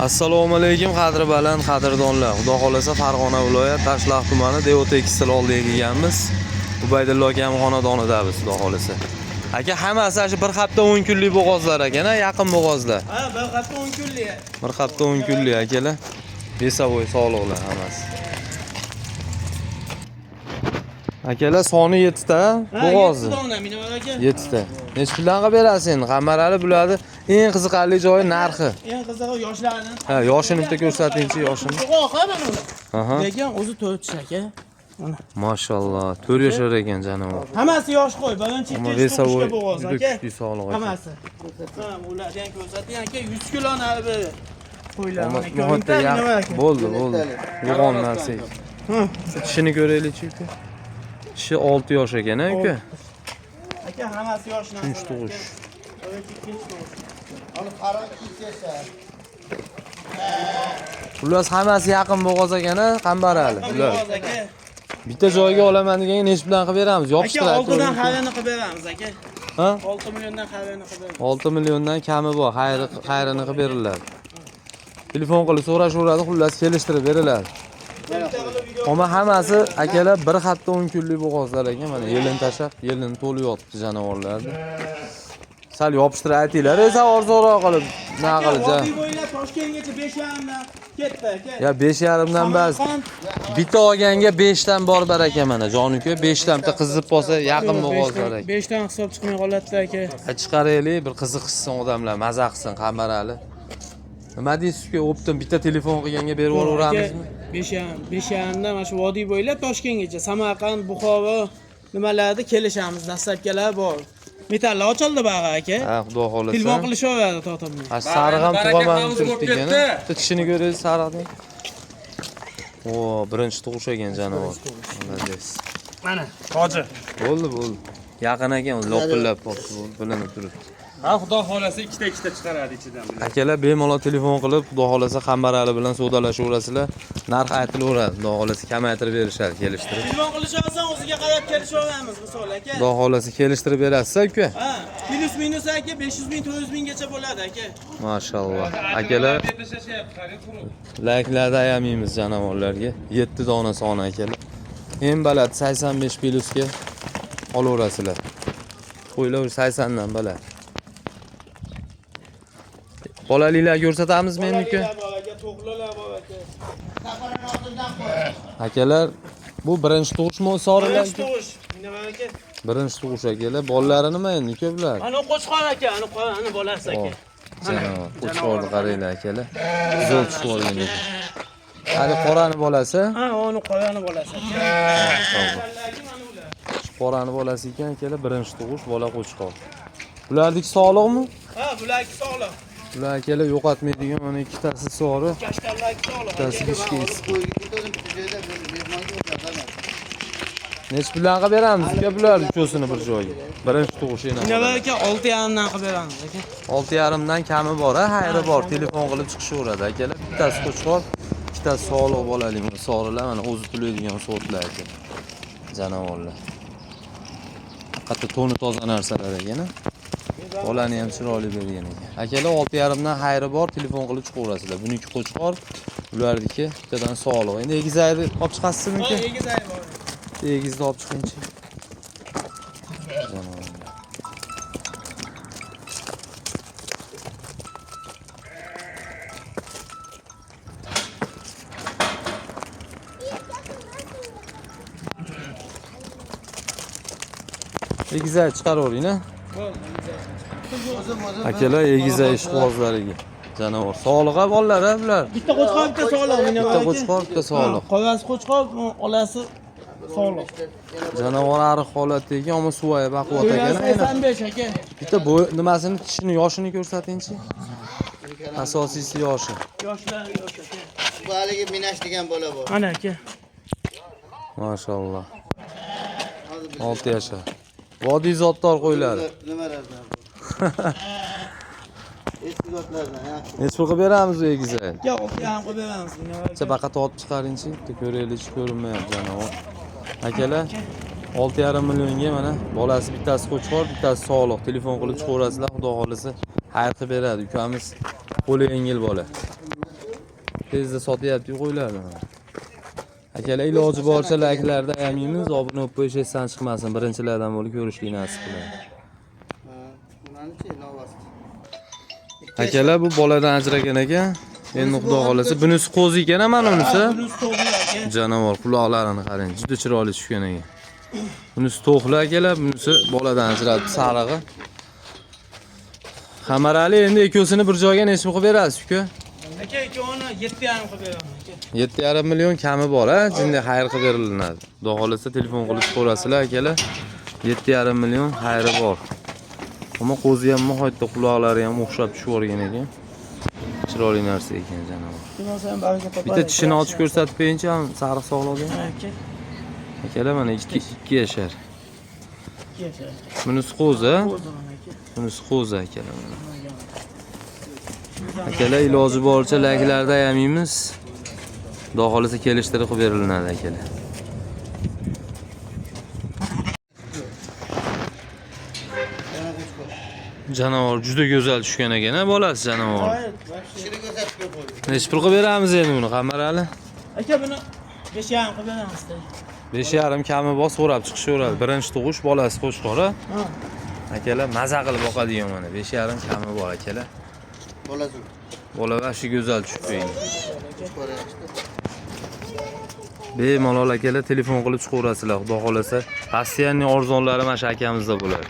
Assalomu alaykum qadri baland qadrdonlar. Xudo xolasa Farg'ona viloyat Tashloq tumani Devotekstil oldiga kelganmiz. Ubaydullo akam xonadonidamiz xudo xolasa. Aka hammasi shu bir hafta 10 kunlik bo'g'ozlar ekan, yaqin bo'g'ozlar. Ha, bir hafta 10 kunlik. Bir hafta 10 kunlik akalar. Besovoy sog'liqlar hammasi. Akalar soni 7 ta bo'g'ozi. 7 dona meni aka. 7 ta. Nech pulga berasiz endi? Qamarali bularni eng qiziqarli joyi narxi. Eng qizig'i yoshlarni. Ha, yoshini bitta ko'rsatingchi, yoshini. Yo'q, mana buni. Aha. Lekin o'zi 4 aka. Mana. Mashallah, 4 yashar ekan janob. Hammasi yosh qo'y, birinchi ikkinchi to'qishga bo'g'oz aka. Sog'liq aka. Hammasi. Ha, ulardan ko'rsating aka 100 kiloni albi. Qo'ylar mana Muhatta bo'ldi. Yo'g'on narsa. Ha. Tishini ko'raylik-chi uka. Tishi 6 yosh ekan, uka. Aka hammasi yosh narsa. 3 tug'ish. Birinchi ikkinchi tug'ish. Onu qarab ketsa. Ular hammasi yaqin bo'g'oz ekan-a, qambarali. Ular. Bo'g'oz aka. Bitta joyga olaman deganga nech bilan qilib beramiz? Aka Yopishtirib 6 dan xaridini qilib beramiz aka. Ha? 6 milliondan xaridini qilib beramiz. 6 milliondan kami bor, xayrini qilib beriladi. Telefon qilib so'rashaveradi, xullas kelishtirib beriladi. Ammo hammasi akalar bir hafta 10 kunlik bo'g'ozlar ekan, mana yelin tashab, yelini to'lib yotibdi jonivorlarni. Sal yopishtirib aytinglar, esa arzonroq qilib, nima qilja. Vodiy bo'ylab Toshkentgacha 5,5 dan ketdi aka. Ya 5,5 dan bas. Bitta olganga 5 dan bor bar ekan mana, jon-uka 5 dan bitta qizib qolsa yaqin bo'g'ozlar ekan. 5 dan hisob chiqmay qoladi aka. Chiqaraylik, bir qiziqishsin odamlar, maza qilsin, qamarali. Nima deysiz-ku, o'pdim, bitta telefon qilganga berib yuboramizmi? 5,5 dan mana shu vodiy bo'ylab Toshkentgacha, Samarqand, Buxoro nimalarda kelishamiz, dastlabkilar bor. Metallar ochildi bag'a aka. Ha, xudo xolasa. Telefon qilishaveradi to'xtamay. Ha, sariq ham tug'aman turibdi-ekan. Bitta tishini ko'rasiz sariqni. O, birinchi tug'ish ekan jonivor. Молодец. Mana, hoji. Bo'ldi. Yaqin ekan, lopillab qoldi, bilinib turibdi. Ha, xudo xolasa ikkita chiqaradi ichidan. Akalar bemalol telefon qilib, xudo xolasa qambarali bilan savdolashaverasizlar. Narx aytilaveradi, xudo xolasa kamaytirib berishadi, kelishtirib. Telefon qilishaversan o'ziga qarab kelishaveramiz, misol aka. Xudo xolasa kelishtirib berasiz uka. Ha, plus minus aka 500 ming, 400 minggacha bo'ladi aka. Mashallah. Akalar layklarda ayamaymiz janovorlarga. 7 dona soni akalar. Eng baland 85 plusga olaverasizlar. Qo'ylar 80 dan baland. Bolaliklar ko'rsatamizmi endi uka? To'qlarlar bor aka. Safarini oldidan qo'y. Akalar, bu birinchi tug'ishmi sorilar? Birinchi tug'ish. Nima aka? Birinchi tug'ish akalar. Bollari nima endi ko'plar? Ana qo'chqor aka, ana bolasi aka. Janob, qo'chqorni qaranglar akalar. Zo'r tushib olgan ekan. Hali qorani bolasi? Ha, uni qo'yani bolasi aka. Qorani bolasi ekan akalar, birinchi tug'ish bola qo'chqor. Bulardagi sog'liqmi? Ha, bularki sog'liq. Ular akalar yo'qotmaydigan mana ikkitasi sori, Kashtarlarki sog'liq. ikkitasi kichkis. Qo'yga ketdim, joyda mehmonga o'tadi. Nech puldan qilib beramiz uka bular uchosini bir joyga? Birinchi tug'ish yana. Nima aka 6,5 dan qilib beramiz aka. 6,5 dan kami bor, xayri bor, telefon qilib chiqishaveradi akalar. Bittasi qo'chqor, ikkitasi sog'liq bolalik, sorilar mana o'zi to'laydigan sortlar ekan. Janovorlar. Hatto to'ni toza narsalar ekan. Bolani ham chiroyli bergan ekan. Akalar 6,5 dan xayri bor, telefon qilib chiqaverasizlar. Buniki qo'chqor, ularniki bittadan sog'liq. Endi egizayni olib chiqasizmi Ha, aka? egizay bor. Egizni olib chiqingchi. Egizay chiqaravering-a. Akalar egizay ishqibozlariga. Janovar. Sog'liq-a bolalar bular. Bitta qo'chqor, bitta sog'liq. Bitta qo'chqor, bitta sog'liq. Qolasi qo'chqor, olasi sog'liq. Janovar ariq holatda ekan, ammo suvaya baquvvat ekan. 85 aka. Bitta nimasini, tishini, yoshini ko'rsatingchi. Asosiysi yoshi. Yoshlar yosh aka. Bu haligi minash degan bola bor. Ana aka. Mashallah. 6 yashar. Vodiy zotdor qo'ylari. Nimalardan? Eski zotlardan, yaxshi. Nech pul qilib beramiz u egizay? Yo'q, ham qilib beramiz. Faqat olib chiqaringchi, bitta ko'raylik, ko'rinmayapti janovar. Akalar, 6,5 millionga mana bolasi bittasi qo'chqor, bittasi sog'liq. Telefon qilib chiqaverasizlar, xudo xolasa xayr qilib beradi. Ukamiz qo'li yengil bola. tezda sotyapti qo'ylarni. Akalar iloji boricha like'larda ayamimiz, obuna bo'lib qo'yish esdan chiqmasin. Birinchilardan bo'lib ko'rishlik nasib qiladi. Nimanichi? Novast. Akalar bu boladan ajragan ekan. Endi xudo xolasa bunisi qo'zi ekan, mana unisi. Bunisi to'g'ri aka. Janovar quloqlarini qarang, juda chiroyli tushgan ekan. Bunisi to'qli akalar, bunisi boladan ajratib sarig'i. Qamarali endi ikkosini bir joyga nechmi qilib berasiz-ku? Aka ikkovini 7,5 qilib beraman aka. 7,5 million kami bor, ha? Jinday xayr qilib beriladi. Xudo xolasa telefon qilib so'rasizlar akalar. 7,5 million xayri bor. Ammo qo'zi ham nihoyatda quloqlari ham o'xshab tushib ekan. Chiroyli narsa ekan janovar. Shundan so'ng baraka topar. Bitta tishini ochib ko'rsatib qo'yingchi, ham sariq sog'log'i. Aka. Akalar mana 2 yashar. Yashar. Bunisi qo'zi, ha? Qo'ziman aka. Bunisi qo'zi akalar. Akalar iloji boricha like'larda ayamimiz. Xudo xolasa kelishtirib qilib beriladi akalar. Janovar juda go'zal tushgan ekan, ha, bolasi janovar. Kishini ko'rsatib qo'y. Nech pul qilib beramiz endi buni, Qamarali? Aka buni 5,5 qilib beramiz. 5,5 kami bor, so'rab chiqishaveradi. Birinchi tug'ish bolasi qo'shqor, ha? Ha. Akalar maza qilib boqadigan mana 5,5 kami bor akalar. Bolasi. Bola vashi go'zal tushib qo'ygan. Ko'ryapsiz. Bemalol akalar telefon qilib chiqaverasizlar. Xudo xolasa, Rossiyaning arzonlari mana shu akamizda bo'ladi.